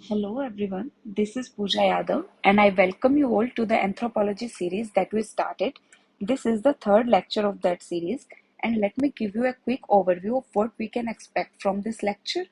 Hello everyone, this is Pooja Yadav and I welcome you all to the anthropology series that we started. This is the third lecture of that series and let me give you a quick overview of what we can expect from this lecture.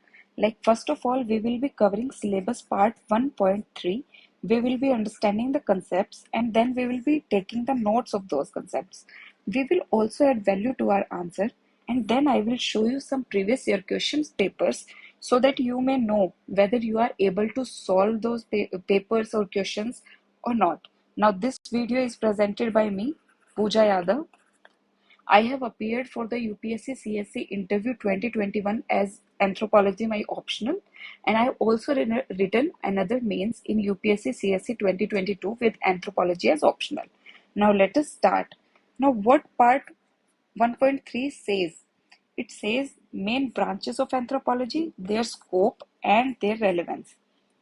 First of all, we will be covering syllabus part 1.3. We will be understanding the concepts and then we will be taking the notes of those concepts. We will also add value to our answer and then I will show you some previous year questions papers so that you may know whether you are able to solve those papers or questions or not. Now, this video is presented by me, Pooja Yadav. I have appeared for the UPSC CSE Interview 2021 as Anthropology my optional, and I have also written another mains in UPSC CSE 2022 with Anthropology as optional. Now, let us start. Now, what part 1.3 says? It says main branches of anthropology, their scope, and their relevance.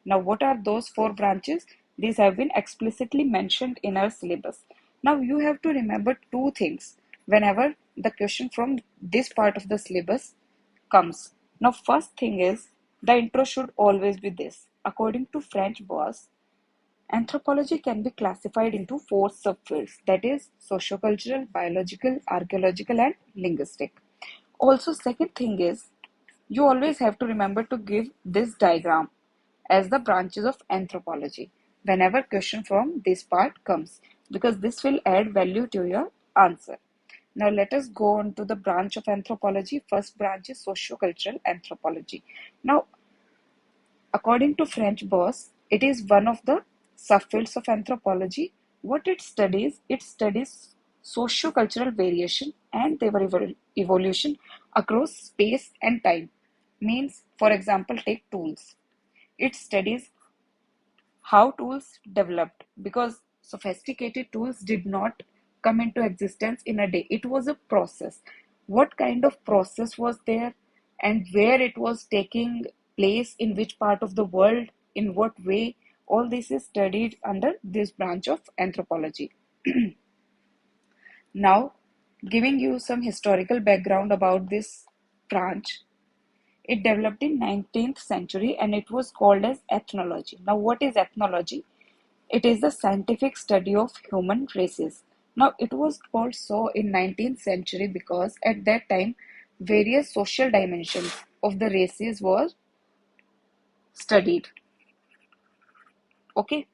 Now, what are those four branches? These have been explicitly mentioned in our syllabus. Now, you have to remember two things whenever the question from this part of the syllabus comes. Now, first thing is the intro should always be this. According to French boss, anthropology can be classified into four subfields, that is, sociocultural, biological, archaeological, and linguistic. Also, second thing is you always have to remember to give this diagram as the branches of anthropology whenever question from this part comes, because this will add value to your answer. Now let us go on to the branch of anthropology. First branch is sociocultural anthropology. Now, according to French boss, it is one of the subfields of anthropology. What it studies socio-cultural variation and their evolution across space and time. Means, for example, take tools. It studies how tools developed because sophisticated tools did not come into existence in a day. It was a process. What kind of process was there and where it was taking place, in which part of the world, in what way, all this is studied under this branch of anthropology. Now, giving you some historical background about this branch, it developed in 19th century and it was called as ethnology. Now, what is ethnology? It is the scientific study of human races. Now, it was called so in 19th century because at that time, various social dimensions of the races were studied. Okay,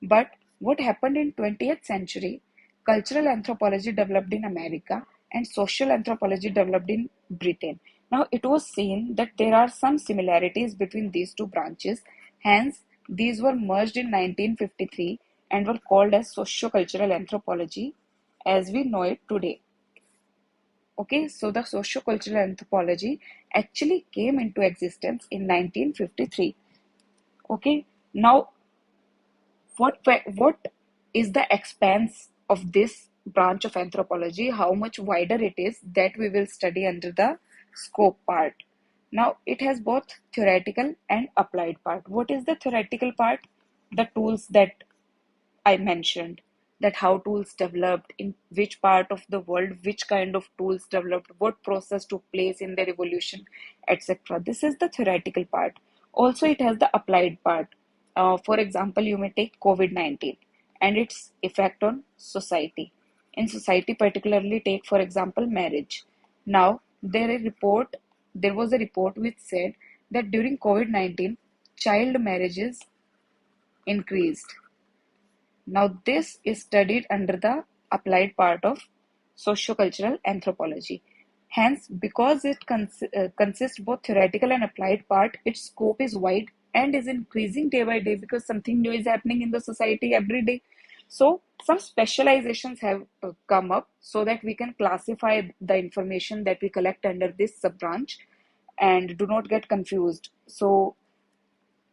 but what happened in 20th century? Cultural anthropology developed in America and social anthropology developed in Britain. Now, it was seen that there are some similarities between these two branches. Hence, these were merged in 1953 and were called as sociocultural anthropology as we know it today. Okay, so the sociocultural anthropology actually came into existence in 1953. Okay, now what is the expanse of this branch of anthropology, how much wider it is, that we will study under the scope part. Now it has both theoretical and applied part. What is the theoretical part? The tools that I mentioned, that how tools developed, in which part of the world, which kind of tools developed, what process took place in their evolution, etc. This is the theoretical part. Also, it has the applied part. For example, you may take COVID-19 and its effect on society. In society, particularly take for example marriage. Now, there was a report which said that during COVID-19, child marriages increased. Now, this is studied under the applied part of sociocultural anthropology. Hence, because it consists both theoretical and applied part, its scope is wide and is increasing day by day because something new is happening in the society every day. So, some specializations have come up so that we can classify the information that we collect under this sub branch and do not get confused. So,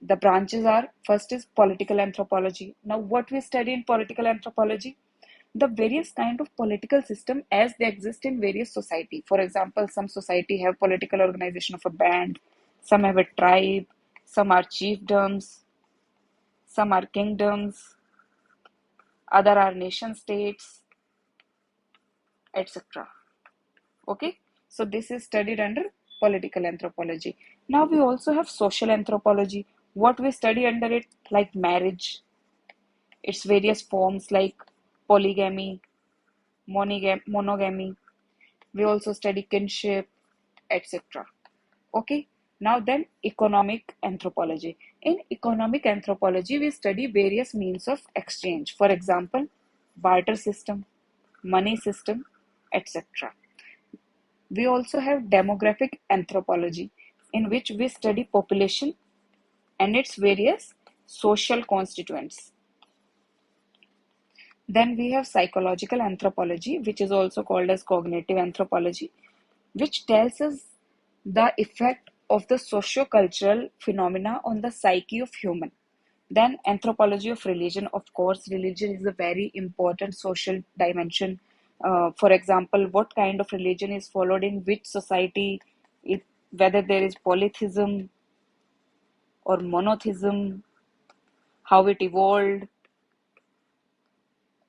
the branches are, first is political anthropology. Now, what we study in political anthropology? The various kind of political system as they exist in various society. For example, some society have political organization of a band, some have a tribe, some are chiefdoms, some are kingdoms, other are nation states, etc. Okay, so this is studied under political anthropology. Now we also have social anthropology. What we study under it, like marriage, its various forms like polygamy, monogamy. We also study kinship, etc. Okay, now then economic anthropology. In economic anthropology, we study various means of exchange. For example, barter system, money system, etc. We also have demographic anthropology, in which we study population and its various social constituents. Then we have psychological anthropology, which is also called as cognitive anthropology, which tells us the effect of the socio-cultural phenomena on the psyche of human. Then anthropology of religion. Of course, religion is a very important social dimension. For example, what kind of religion is followed in which society, if, whether there is polytheism or monotheism, how it evolved.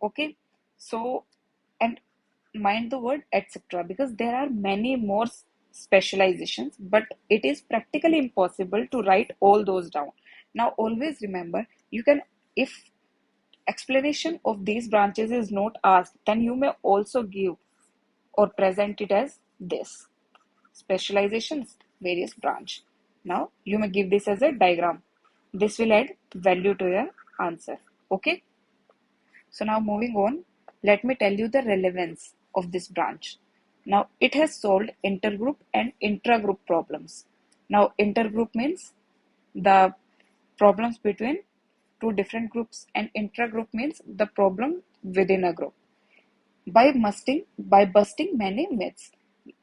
Okay, so, and mind the word etc., because there are many more specializations, but it is practically impossible to write all those down. Now always remember, you can, if explanation of these branches is not asked, then you may also give or present it as this: specializations, various branch. Now you may give this as a diagram. This will add value to your answer. Okay, so now moving on, let me tell you the relevance of this branch. Now it has solved intergroup and intragroup problems. Now intergroup means the problems between two different groups, and intragroup means the problem within a group. By busting many myths.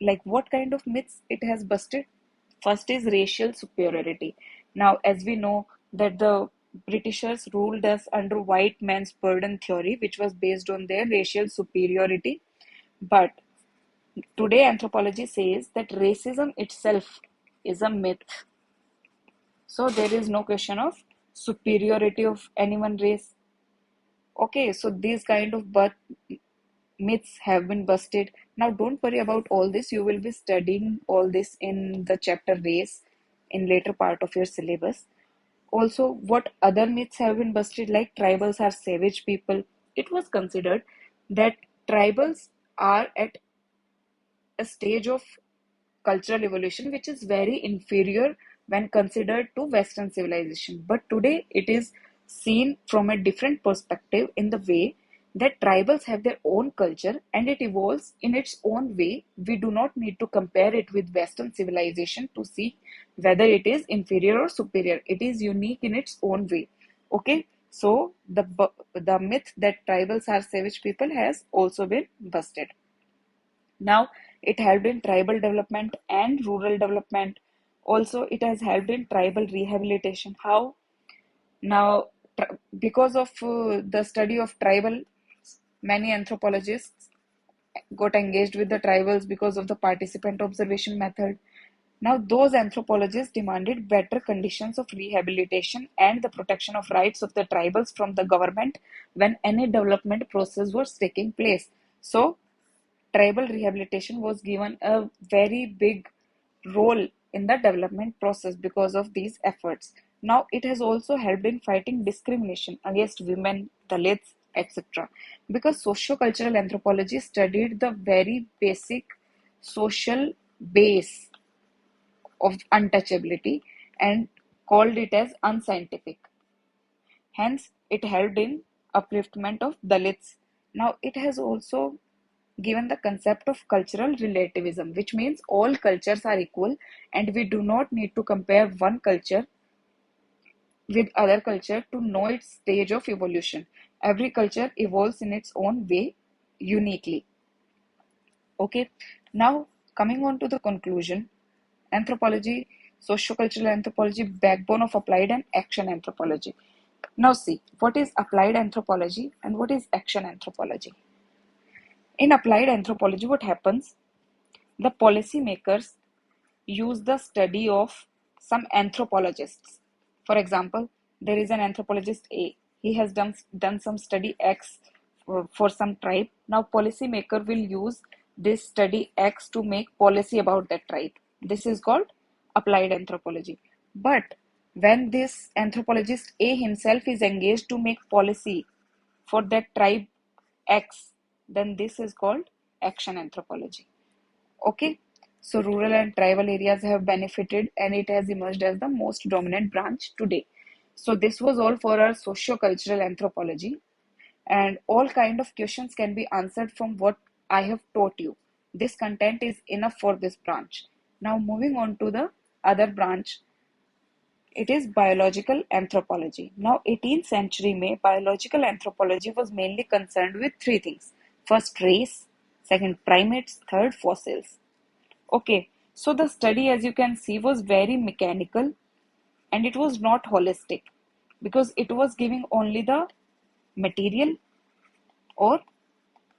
Like what kind of myths it has busted? First is racial superiority. Now, as we know that the Britishers ruled us under white man's burden theory, which was based on their racial superiority. But today anthropology says that racism itself is a myth. So there is no question of superiority of any one race. Okay, so these kind of myths have been busted. Now, don't worry about all this. You will be studying all this in the chapter race in later part of your syllabus. Also, what other myths have been busted, like tribals are savage people. It was considered that tribals are at a stage of cultural evolution which is very inferior when considered to Western civilization. But today it is seen from a different perspective, in the way that tribals have their own culture and it evolves in its own way. We do not need to compare it with Western civilization to see whether it is inferior or superior. It is unique in its own way. Okay, so the myth that tribals are savage people has also been busted. Now, it helped in tribal development and rural development. Also, it has helped in tribal rehabilitation. How? Now, because of the study of tribal, many anthropologists got engaged with the tribals because of the participant observation method. Now, those anthropologists demanded better conditions of rehabilitation and the protection of rights of the tribals from the government when any development process was taking place. So, tribal rehabilitation was given a very big role in the development process because of these efforts. Now, it has also helped in fighting discrimination against women, Dalits, etc. Because socio-cultural anthropology studied the very basic social base of untouchability and called it as unscientific. Hence, it helped in upliftment of Dalits. Now, it has also given the concept of cultural relativism, which means all cultures are equal and we do not need to compare one culture with other culture to know its stage of evolution. Every culture evolves in its own way, uniquely. Okay, now coming on to the conclusion, anthropology, sociocultural anthropology, backbone of applied and action anthropology. Now see, what is applied anthropology and what is action anthropology? In applied anthropology, what happens? The policymakers use the study of some anthropologists. For example, there is an anthropologist A. He has done some study X for some tribe. Now, policymaker will use this study X to make policy about that tribe. This is called applied anthropology. But When this anthropologist A himself is engaged to make policy for that tribe X, then this is called action anthropology. Okay, so rural and tribal areas have benefited and it has emerged as the most dominant branch today. So this was all for our socio-cultural anthropology, and all kind of questions can be answered from what I have taught you. This content is enough for this branch. Now moving on to the other branch, it is biological anthropology. Now 18th century में biological anthropology was mainly concerned with three things. First race, second primates, third fossils. Okay, so the study, as you can see, was very mechanical and it was not holistic because it was giving only the material or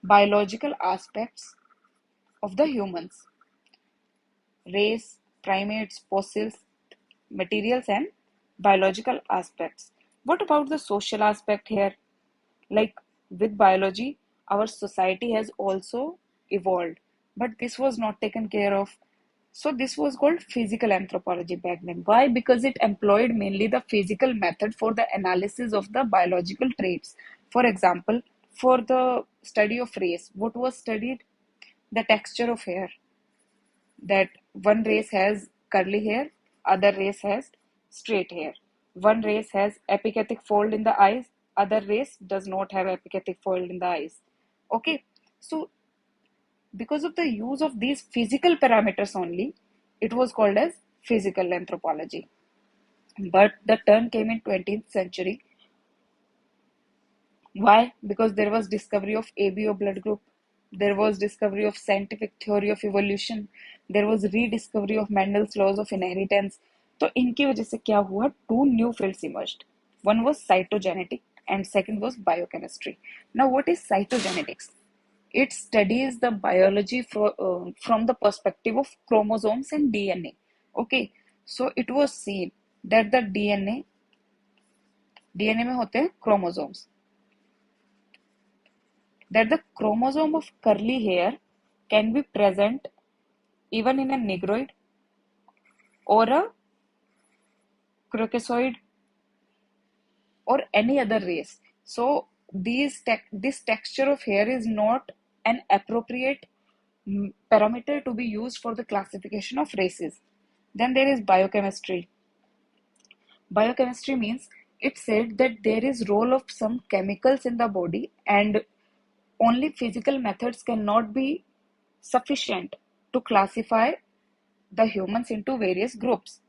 biological aspects of the humans, race, primates, fossils, materials, and biological aspects. What about the social aspect here? Like with biology, our society has also evolved, but this was not taken care of. So this was called physical anthropology back then. Why? Because it employed mainly the physical method for the analysis of the biological traits. For example, for the study of race, what was studied? The texture of hair. That one race has curly hair, other race has straight hair. One race has epiphytic fold in the eyes, other race does not have epiphytic fold in the eyes. Okay, so because of the use of these physical parameters only, it was called as physical anthropology. But the term came in 20th century. Why? Because there was discovery of ABO blood group, there was discovery of scientific theory of evolution, there was rediscovery of Mendel's laws of inheritance. तो इनकी वजह से क्या हुआ? Two new fields emerged. One was cytogenetic and second was biochemistry. Now, what is cytogenetics? It studies the biology from the perspective of chromosomes and DNA. Okay, so it was seen that the DNA में होते हैं chromosomes, that the chromosome of curly hair can be present even in a negroid or a caucasoid or any other race. So this texture of hair is not an appropriate parameter to be used for the classification of races. Then there is biochemistry. Biochemistry means it said that there is role of some chemicals in the body and only physical methods cannot be sufficient to classify the humans into various groups.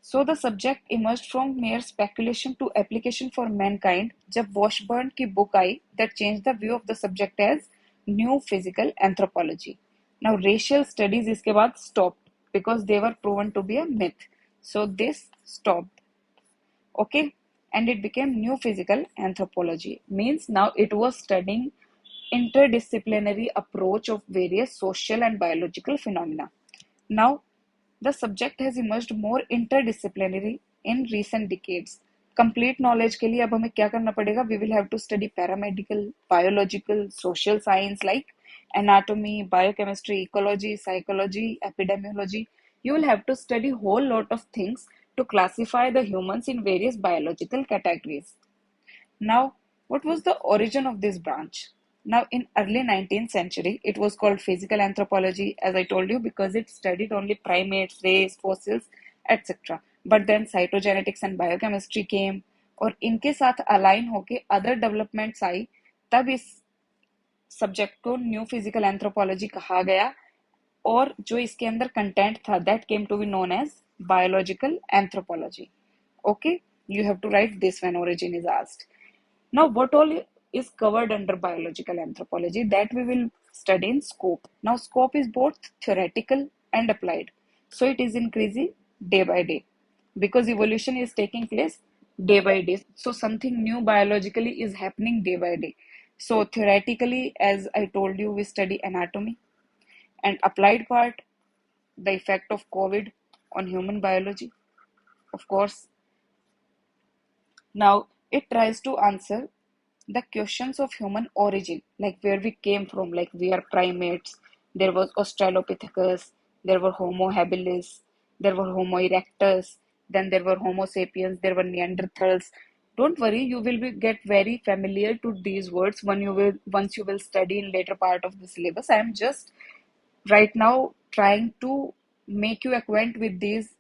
So the subject emerged from mere speculation to application for mankind जब Washburn की book I that changed the view of the subject as new physical anthropology. Now racial studies इसके बाद stopped because they were proven to be a myth. So this stopped. Okay, and it became new physical anthropology. Means now it was studying interdisciplinary approach of various social and biological phenomena. Now the subject has emerged more interdisciplinary in recent decades. Complete knowledge के लिए अब हमें क्या करना पड़ेगा? We will have to study paramedical, biological, social science like anatomy, biochemistry, ecology, psychology, epidemiology. You will have to study whole lot of things to classify the humans in various biological categories. Now, what was the origin of this branch? Now, in early 19th century, it was called physical anthropology, as I told you, because it studied only primates, race, fossils, etc. But then cytogenetics and biochemistry came, और इनके साथ align होके other developments आई, तब इस subject को new physical anthropology कहा गया और जो इसके अंदर कंटेंट था that came to be known as biological anthropology. Okay, you have to write this when origin is asked. Now, what all is covered under biological anthropology that we will study in scope. Now, scope is both theoretical and applied. So, it is increasing day by day because evolution is taking place day by day. So, something new biologically is happening day by day. So, theoretically, as I told you, we study anatomy, and applied part, the effect of COVID on human biology, of course. Now, it tries to answer the questions of human origin, like where we came from, like we are primates, there was Australopithecus, there were Homo habilis, there were Homo erectus, then there were Homo sapiens, there were Neanderthals. Don't worry, you will be get very familiar to these words when you will once you will study in later part of the syllabus. I am just right now trying to make you acquaint with these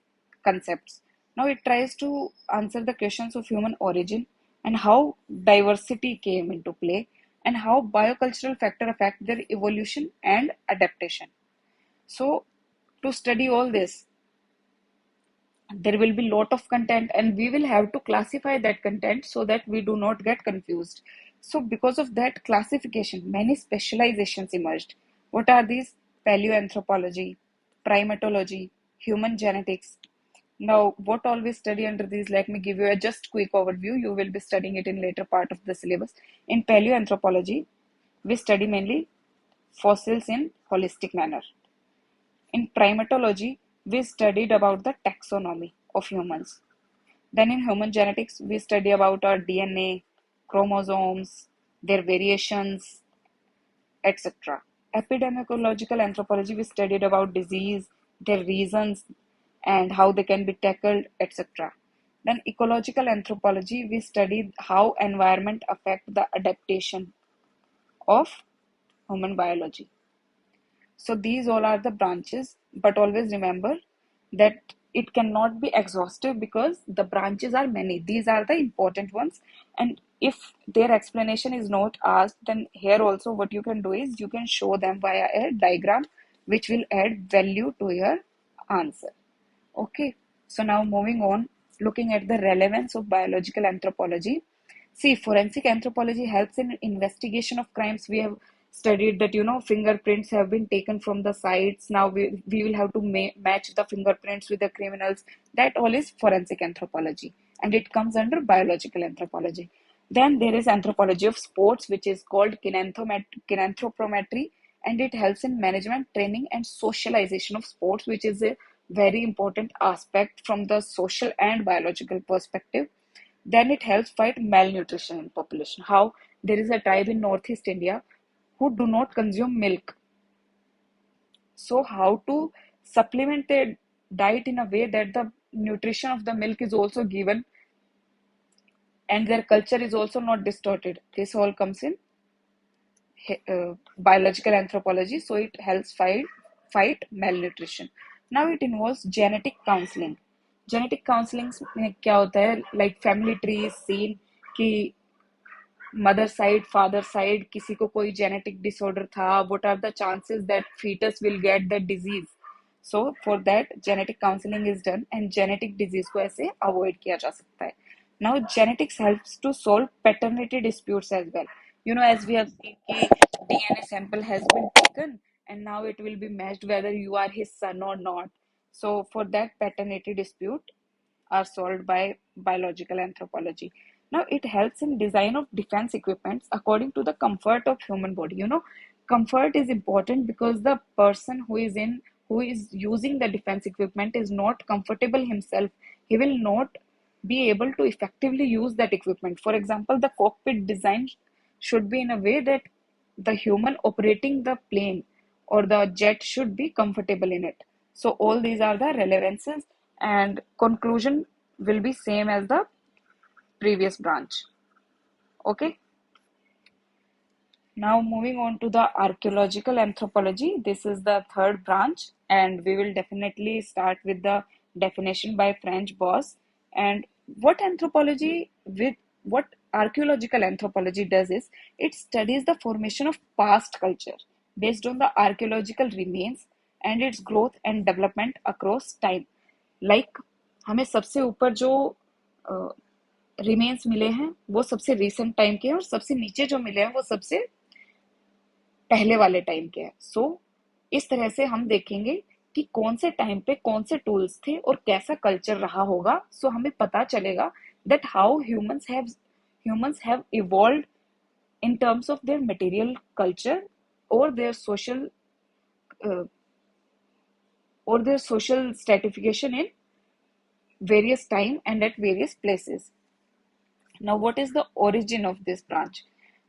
concepts. Now it tries to answer the questions of human origin and how diversity came into play and how biocultural factor affect their evolution and adaptation. So to study all this, there will be lot of content and we will have to classify that content so that we do not get confused. So because of that classification, many specializations emerged. What are these? Paleoanthropology, primatology, human genetics. Now what all we study under these, let me give you a just quick overview. You will be studying it in later part of the syllabus. In paleoanthropology, we study mainly fossils in holistic manner. In primatology, we studied about the taxonomy of humans. Then in human genetics, we study about our DNA, chromosomes, their variations, etc. Epidemiological anthropology, we studied about disease, their reasons, and how they can be tackled, etc. Then ecological anthropology, we studied how environment affect the adaptation of human biology. So these all are the branches, but always remember that it cannot be exhaustive because the branches are many. These are the important ones. And if their explanation is not asked, then here also what you can do is you can show them via a diagram, which will add value to your answer. Okay, so now moving on, looking at the relevance of biological anthropology. See, forensic anthropology helps in investigation of crimes. We have studied that, fingerprints have been taken from the sites. Now we will have to match the fingerprints with the criminals. That all is forensic anthropology and it comes under biological anthropology. Then there is anthropology of sports, which is called kinanthropometry, and it helps in management, training, and socialization of sports, which is a very important aspect from the social and biological perspective. Then it helps fight malnutrition in population. How there is a tribe in Northeast India who do not consume milk. So how to supplement their diet in a way that the nutrition of the milk is also given and their culture is also not distorted. This all comes in biological anthropology, so it helps fight malnutrition. Now it involves genetic counseling. Genetic counseling में क्या होता है, like family tree is seen कि mother side father side किसी को कोई genetic disorder था, what are the chances that foetus will get that disease. So for that genetic counselling is done and genetic disease को ऐसे avoid किया जा सकता है. Now genetics helps to solve paternity disputes as well. As we have seen कि DNA sample has been taken and now it will be matched whether you are his son or not. So for that paternity dispute are solved by biological anthropology. Now it helps in design of defense equipments according to the comfort of human body. Comfort is important because the person who is using the defense equipment is not comfortable himself. He will not be able to effectively use that equipment. For example, the cockpit design should be in a way that the human operating the plane or the jet should be comfortable in it. So all these are the relevances and conclusion will be same as the previous branch. Okay. Now moving on to the archaeological anthropology. This is the third branch and we will definitely start with the definition by French Boss. And what archaeological anthropology does is it studies the formation of past culture based on the archaeological remains and its growth and development across time. Like हमें सबसे ऊपर जो remains मिले हैं वो सबसे recent time के हैं और सबसे नीचे जो मिले हैं वो सबसे पहले वाले टाइम के हैं. सो इस तरह से हम देखेंगे कि कौन से टाइम पे कौन से टूल्स थे और कैसा कल्चर रहा होगा. सो हमें पता चलेगा that how humans have evolved in terms of their material culture or their social stratification in various time and at various places. Now what is the origin of this branch?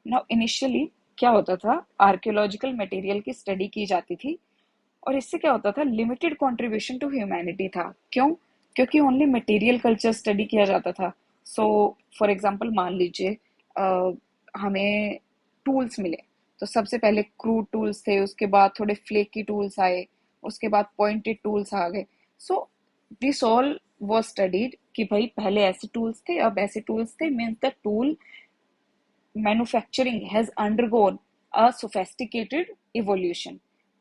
Now initially क्या होता था, archaeological material की study की जाती थी और इससे क्या होता था, लिमिटेड कंट्रीब्यूशन टू ह्यूमैनिटी था. क्यों? क्योंकि ओनली मटेरियल कल्चर स्टडी किया जाता था। सो फॉर एग्जांपल मान लीजिए हमें टूल्स मिले, तो सबसे पहले क्रूड टूल्स थे, उसके बाद थोड़े फ्लेकी टूल्स आए, उसके बाद पॉइंटेड टूल्स आ गए। So this all was studied कि भाई पहले ऐसे टूल्स थे, अब ऐसे टूल्स थे, means the tool manufacturing has undergone a sophisticated evolution.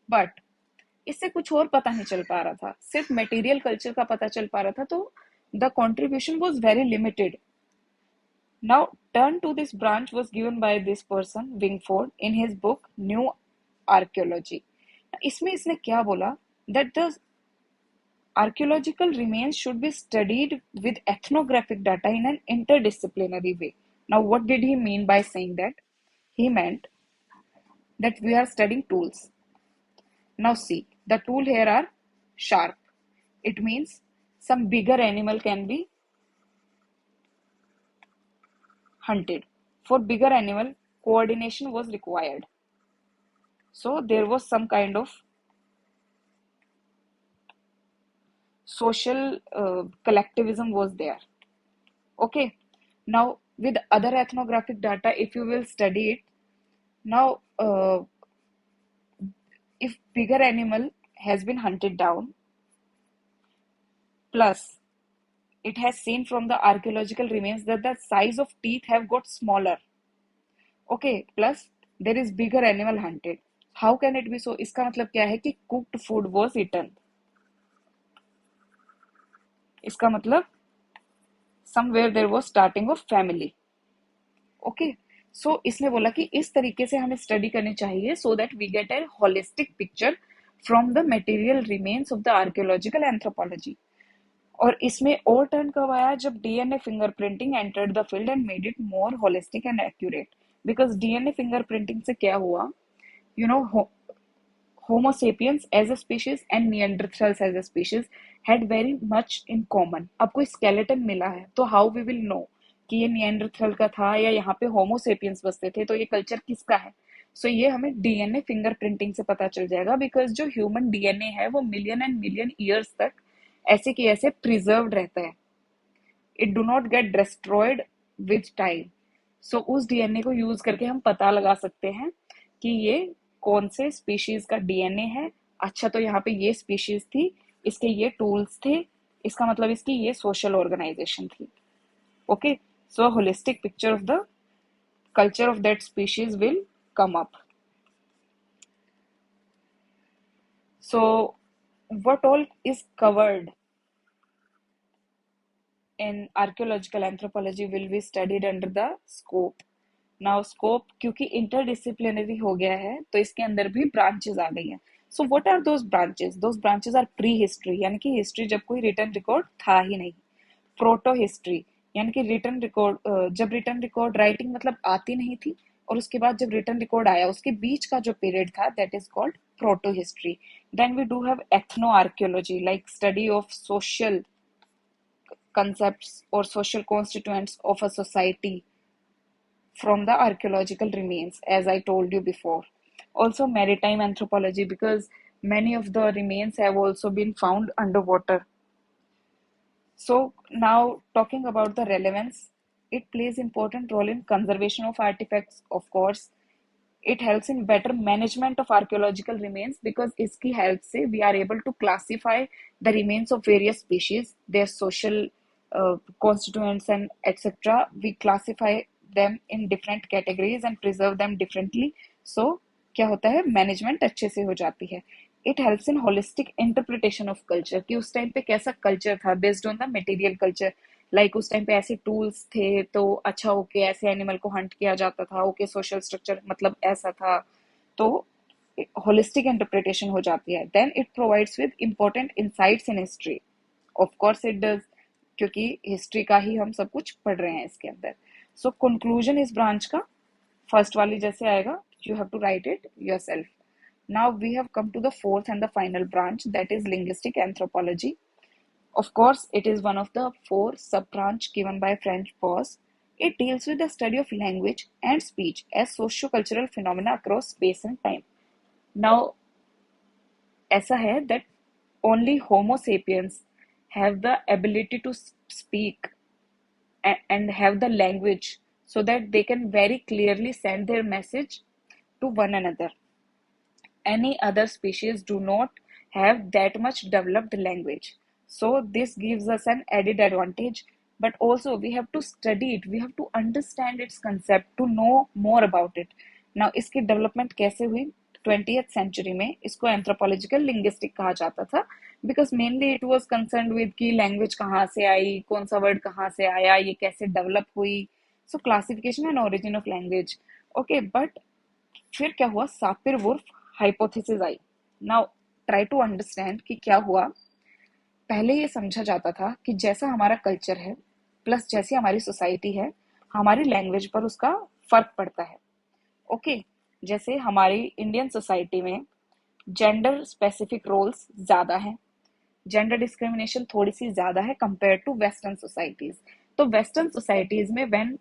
But इससे कुछ और पता नहीं चल पा रहा था, सिर्फ मटेरियल कल्चर का पता चल पा रहा था, तो the contribution was very limited. Now, turn to this branch was given by this person, Wingford, in his book New Archaeology. इसमें इसने क्या बोला? That the archaeological remains should be studied with ethnographic data in an interdisciplinary way. Now, what did he mean by saying that? He meant that we are studying tools. Now see, the tool here are sharp. It means some bigger animal can be hunted. For bigger animal, coordination was required. So there was some kind of social collectivism was there. Okay. Now with other ethnographic data, if you will study it, now if bigger animal has been hunted down, plus it has seen from the archaeological remains that the size of teeth have got smaller. Okay, plus there is bigger animal hunted. How can it be so? इसका मतलब क्या है कि cooked food was eaten. इसका मतलब somewhere there was starting of family. Okay, so इसने बोला कि इस तरीके से हमें स्टडी करनी चाहिए so that we get a holistic picture from the material remains of the archaeological anthropology. और इसमें और टर्न कब आया? जब DNA fingerprinting entered the field and made it more holistic and accurate. Because DNA fingerprinting से क्या हुआ, you know, Homo sapiens as a species and Neanderthals as a species had very much in common. अब कोई skeleton मिला है तो how we will know कि ये Neanderthal का था या यहाँ पे Homo sapiens बसते थे, तो ये कल्चर किसका है? सो ये हमें डीएनए फिंगरप्रिंटिंग से पता चल जाएगा, बिकॉज जो ह्यूमन डीएनए है वो मिलियन एंड मिलियन ईयर्स तक ऐसे के ऐसे प्रिजर्व्ड रहता है. It do not get destroyed with time. So उस डीएनए को यूज करके हम पता लगा सकते हैं कि ये कौन से स्पीशीज का डीएनए है. अच्छा, तो यहाँ पे ये स्पीशीज थी, इसके ये टूल्स थे, इसका मतलब इसकी ये सोशल ऑर्गेनाइजेशन थी. Okay, so holistic picture of the culture of that species will come up. So what all is covered in archaeological anthropology will be studied under the scope. Now scope क्योंकि interdisciplinary हो गया है तो इसके अंदर भी branches आ गई हैं. So what are those branches? Those branches are pre-history, यानी कि history जब कोई written record था ही नहीं. Proto history यानी कि written record, जब written record writing मतलब आती नहीं थी, और उसके बाद जब written record आया उसके बीच का जो period था, that is called proto history. Then we do have ethno archaeology, like study of social concepts or social constituents of a society from the archaeological remains, as I told you before. Also maritime anthropology, because many of the remains have also been found underwater. So now talking about the relevance, it plays important role in conservation of artifacts, of course. It helps in better management of archaeological remains, because इसकी help से we are able to classify the remains of various species, their social constituents and etc. We classify them in different categories and preserve them differently. So क्या होता है, management अच्छे से हो जाती है. It helps in holistic interpretation of culture, कि उस टाइम पे कैसा कल्चर था based on the material culture. Like उस टाइम पे ऐसे टूल्स थे तो अच्छा ओके ऐसे एनिमल को हंट किया जाता था, ओके सोशल स्ट्रक्चर मतलब ऐसा था, तो होलिस्टिक इंटरप्रिटेशन हो जाती है. Then it provides with important insights in history. Of course it does, क्योंकि हिस्ट्री का ही हम सब कुछ पढ़ रहे हैं इसके अंदर. सो कंक्लूजन इस ब्रांच का फर्स्ट वाली जैसे आएगा, you have to write it yourself. Now we have come to the fourth and the final branch, that is linguistic anthropology. Of course, it is one of the four sub-branch given by French Pause. It deals with the study of language and speech as socio-cultural phenomena across space and time. Now, ऐसा है that only Homo sapiens have the ability to speak and have the language so that they can very clearly send their message to one another. Any other species do not have that much developed language. So this gives us an added advantage, but also we have to study it, we have to understand its concept to know more about it. Now इसकी development कैसे हुई? 20th century में इसको anthropological linguistic कहा जाता था, because mainly it was concern with कि language कहाँ से आई, कौन सा वर्ड कहाँ से आया, ये कैसे डेवलप हुई. So classification and origin of language. Okay, but फिर क्या हुआ? सापिर वुर्फ हाइपोथेसिस आई. नाउ ट्राई टू अंडरस्टैंड कि क्या हुआ. पहले ये समझा जाता था कि जैसा हमारा कल्चर है प्लस जैसी हमारी सोसाइटी है, हमारी लैंग्वेज पर उसका फर्क पड़ता है. ओके, जैसे हमारी इंडियन सोसाइटी में जेंडर स्पेसिफिक रोल्स ज्यादा हैं, जेंडर डिस्क्रिमिनेशन थोड़ी सी ज्यादा है कंपेयर टू वेस्टर्न सोसाइटीज. तो वेस्टर्न सोसाइटीज में when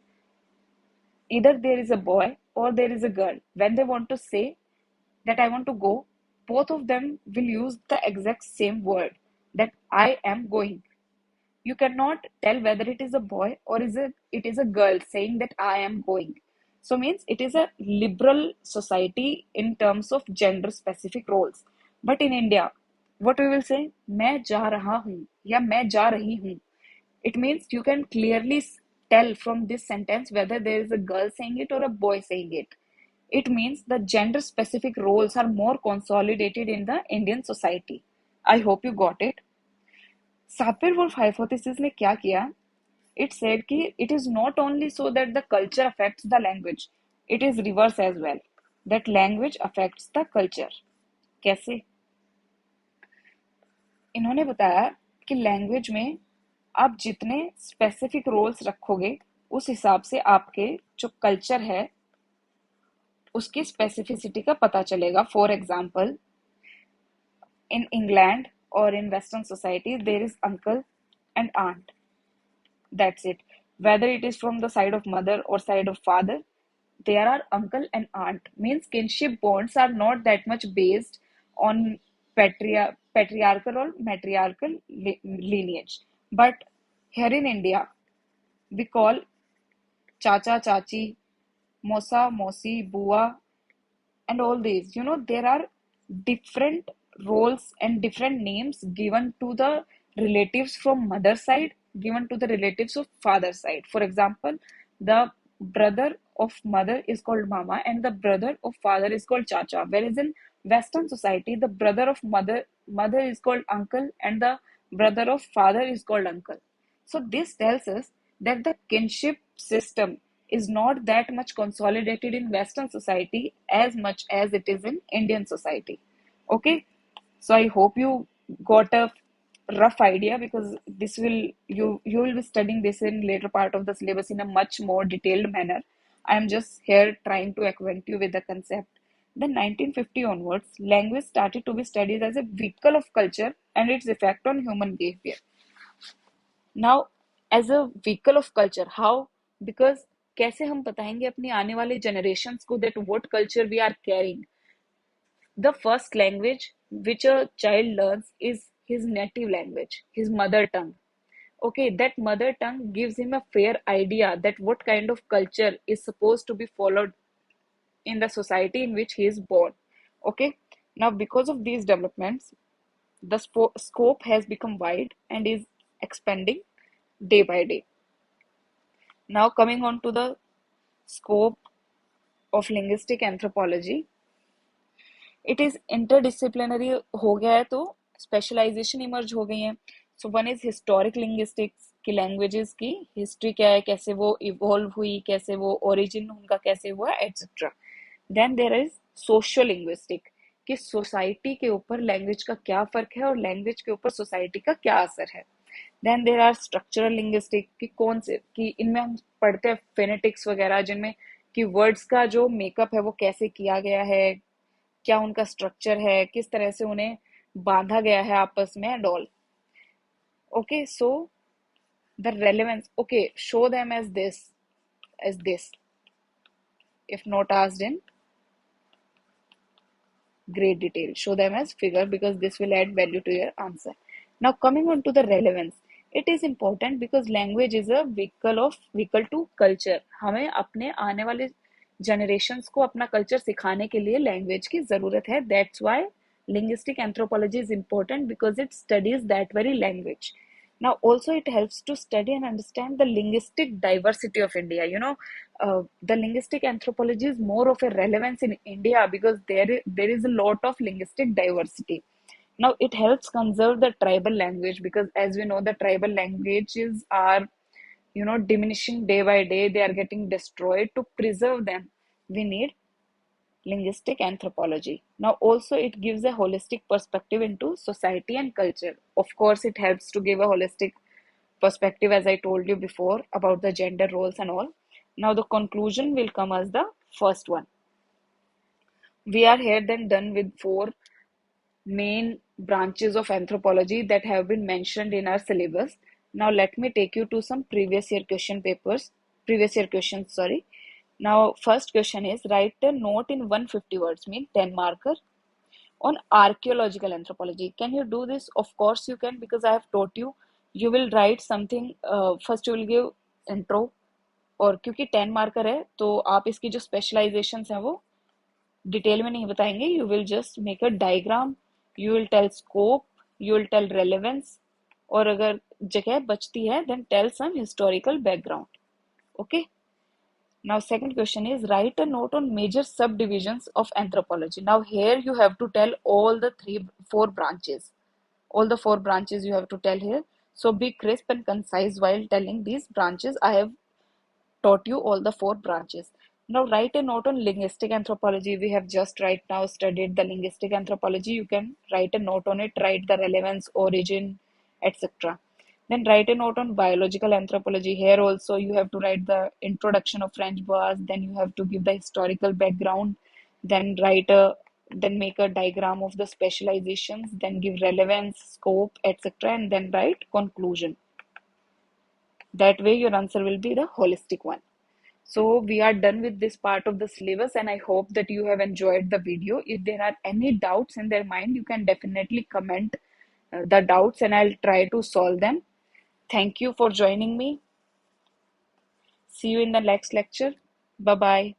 either there is a boy or there is a girl, when they want to say that I want to go, both of them will use the exact same word, that I am going. You cannot tell whether it is a boy or it is a girl saying that I am going. So means it is a liberal society in terms of gender specific roles. But in India, what we will say, मैं जा रहा हूँ या मैं जा रही हूँ. It means you can clearly tell from this sentence whether there is a girl saying it or a boy saying it. It means the gender specific roles are more consolidated in the Indian society. I hope you got it. Sapir-Whorf hypothesis ने क्या किया? It said कि it is not only so that the culture affects the language, it is reverse as well, that language affects the culture. कैसे? इन्होंने बताया कि language में आप जितने स्पेसिफिक रोल्स रखोगे उस हिसाब से आपके जो कल्चर है उसकी स्पेसिफिसिटी का पता चलेगा. फॉर एग्जाम्पल, इन इंग्लैंड और in western society there is uncle and aunt. That's it. Whether it is from the side of mother or side of father, there are uncle and aunt. Means kinship bonds are not that much based on patriarchal or matriarchal lineage. But here in India, we call chacha, chachi, mosa, mosi, bua, and all these. There are different roles and different names given to the relatives from mother side, given to the relatives of father side. For example, the brother of mother is called mama and the brother of father is called chacha, whereas in western society the brother of mother is called uncle and the brother of father is called uncle. So this tells us that the kinship system is not that much consolidated in western society as much as it is in Indian society. Okay, so I hope you got a rough idea, because this will you will be studying this in later part of the syllabus in a much more detailed manner. I am just here trying to acquaint you with the concept. Then 1950 onwards, language started to be studied as a vehicle of culture and its effect on human behavior. Now, as a vehicle of culture, how? Because कैसे हम बताएंगे अपनी आने वाले generations को that what culture we are carrying? The first language which a child learns is his native language, his mother tongue. Okay, that mother tongue gives him a fair idea that what kind of culture is supposed to be followed in the society in which he is born. Okay, now because of these developments, the scope has become wide and is expanding day by day. Now coming on to the scope of linguistic anthropology, it is interdisciplinary हो गया है, तो specialisation emerge हो गई है. So one is historic linguistics, की languages की history क्या है, कैसे वो इवॉल्व हुई, कैसे वो ओरिजिन उनका कैसे हुआ, etcetera. Then there is social linguistic, कि सोसाइटी के ऊपर लैंग्वेज का क्या फर्क है और लैंग्वेज के ऊपर सोसाइटी का क्या असर है. Then there are structural linguistic, कि कौन से कि इनमें हम पढ़ते हैं फेनेटिक्स वगैरह, जिनमें कि वर्ड्स का जो मेकअप है वो कैसे किया गया है, क्या उनका स्ट्रक्चर है, किस तरह से उन्हें बांधा गया है आपस में and all. Okay, so the relevance, okay, show them as this if not asked in great detail, show them as figure, because this will add value to your answer. Now coming on to the relevance, it is important because language is a vehicle to culture. हमें अपने आने वाले generations को अपना culture सिखाने के लिए language की जरूरत है. That's why linguistic anthropology is important because it studies that very language. Now also it helps to study and understand the linguistic diversity of India. The linguistic anthropology is more of a relevance in India because there is a lot of linguistic diversity. Now it helps conserve the tribal language because as we know the tribal languages are diminishing day by day. They are getting destroyed. To preserve them we need linguistic anthropology. Now also it gives a holistic perspective into society and culture. Of course it helps to give a holistic perspective as I told you before about the gender roles and all. Now the conclusion will come as the first one. We are here then done with four main branches of anthropology that have been mentioned in our syllabus. Now let me take you to some previous year questions, sorry. Now first question is write a note in 150 words, mean 10 marker, on archaeological anthropology. Can you do this? Of course you can because I have taught you. You will write something, first you will give intro, और क्योंकि 10 marker है तो आप इसकी जो specialisations हैं वो detail में नहीं बताएंगे. You will just make a diagram, you will tell scope, you will tell relevance, और अगर जगह बचती है then tell some historical background. Okay. Now second question is write a note on major subdivisions of anthropology. Now here you have to tell all the four branches. All the four branches you have to tell here. So be crisp and concise while telling these branches. I have taught you all the four branches. Now write a note on linguistic anthropology. We have just right now studied the linguistic anthropology. You can write a note on it, write the relevance, origin, etc. Then write a note on biological anthropology. Here also you have to write the introduction of French boas, then you have to give the historical background, then then make a diagram of the specializations, then give relevance, scope, etc. and then write conclusion. That way your answer will be the holistic one. So we are done with this part of the syllabus and I hope that you have enjoyed the video. If there are any doubts in their mind, you can definitely comment the doubts and I'll try to solve them. Thank you for joining me. See you in the next lecture. Bye bye.